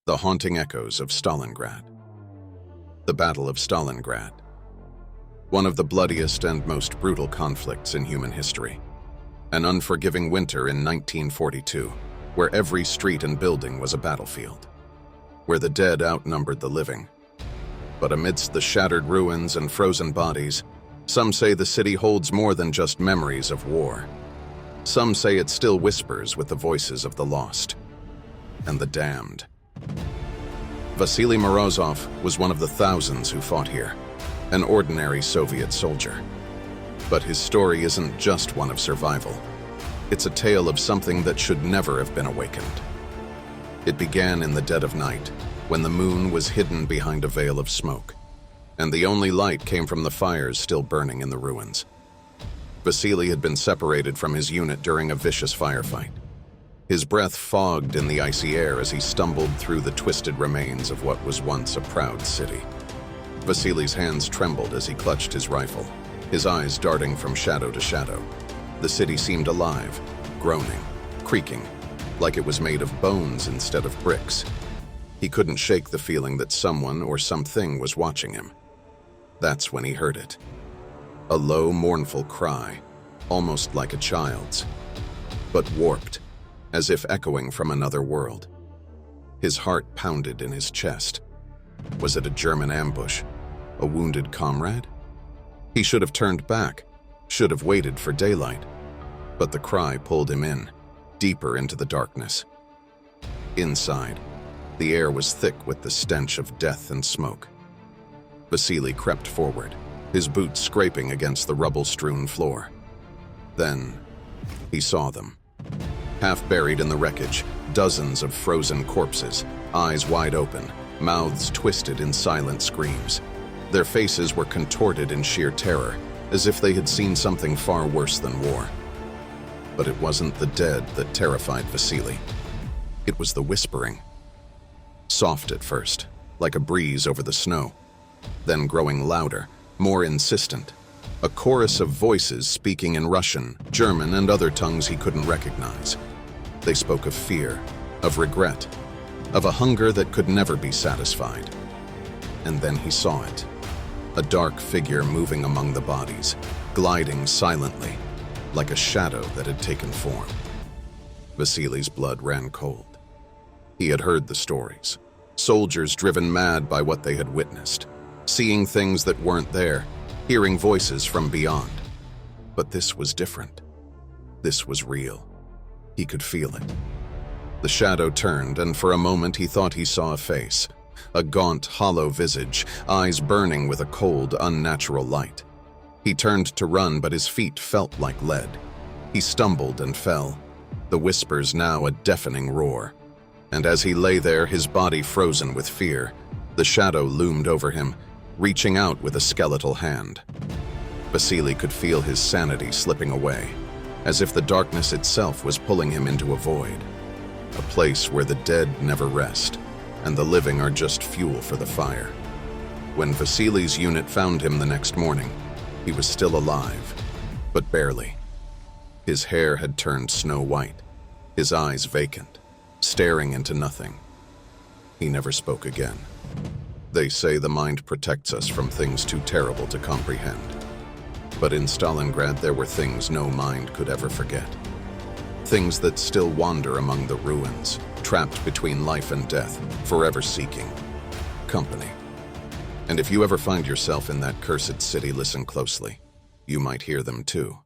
The haunting echoes of Stalingrad. The Battle of Stalingrad. One of the bloodiest and most brutal conflicts in human history. An unforgiving winter in 1942, where every street and building was a battlefield, where the dead outnumbered the living. But amidst the shattered ruins and frozen bodies, some say the city holds more than just memories of war. Some say it still whispers with the voices of the lost and the damned. Vasily Morozov was one of the thousands who fought here, an ordinary Soviet soldier. But his story isn't just one of survival. It's a tale of something that should never have been awakened. It began in the dead of night, when the moon was hidden behind a veil of smoke, and the only light came from the fires still burning in the ruins. Vasily had been separated from his unit during a vicious firefight. His breath fogged in the icy air as he stumbled through the twisted remains of what was once a proud city. Vasily's hands trembled as he clutched his rifle, his eyes darting from shadow to shadow. The city seemed alive, groaning, creaking, like it was made of bones instead of bricks. He couldn't shake the feeling that someone or something was watching him. That's when he heard it. A low, mournful cry, almost like a child's, but warped, as if echoing from another world. His heart pounded in his chest. Was it a German ambush? A wounded comrade? He should have turned back, should have waited for daylight. But the cry pulled him in, deeper into the darkness. Inside, the air was thick with the stench of death and smoke. Vasily crept forward, his boots scraping against the rubble-strewn floor. Then, he saw them. Half buried in the wreckage, dozens of frozen corpses, eyes wide open, mouths twisted in silent screams. Their faces were contorted in sheer terror, as if they had seen something far worse than war. But it wasn't the dead that terrified Vasily. It was the whispering. Soft at first, like a breeze over the snow, then growing louder, more insistent. A chorus of voices speaking in Russian, German, and other tongues he couldn't recognize. They spoke of fear, of regret, of a hunger that could never be satisfied. And then he saw it. A dark figure moving among the bodies, gliding silently, like a shadow that had taken form. Vasily's blood ran cold. He had heard the stories. Soldiers driven mad by what they had witnessed, seeing things that weren't there, hearing voices from beyond. But this was different. This was real. He could feel it. The shadow turned, and for a moment he thought he saw a face. A gaunt, hollow visage, eyes burning with a cold, unnatural light. He turned to run, but his feet felt like lead. He stumbled and fell, the whispers now a deafening roar. And as he lay there, his body frozen with fear, the shadow loomed over him, reaching out with a skeletal hand. Vasily could feel his sanity slipping away, as if the darkness itself was pulling him into a void, a place where the dead never rest, and the living are just fuel for the fire. When Vasily's unit found him the next morning, he was still alive, but barely. His hair had turned snow white, his eyes vacant, staring into nothing. He never spoke again. They say the mind protects us from things too terrible to comprehend. But in Stalingrad there were things no mind could ever forget. Things that still wander among the ruins, trapped between life and death, forever seeking company. And if you ever find yourself in that cursed city, listen closely. You might hear them too.